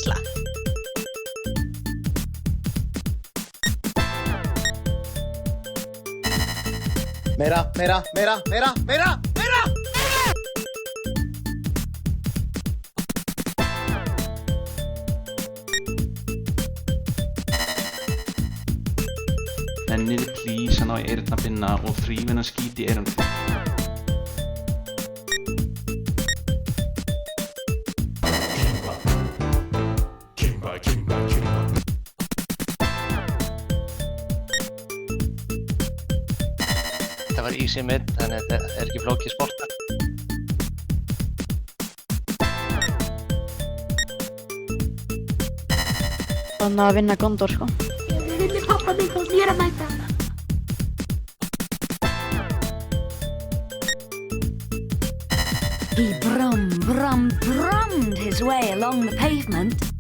veisla. Meira! Nennið plís að ná í eyrnabinna og þrífa þennan skít í eyrun þín. Þetta var easy mid, þannig að þetta er ekki flókið sport. Þannig að vinna Gondor, sko. Ég vil pappa mig og ég er að mæta. He brummed his way along the pavement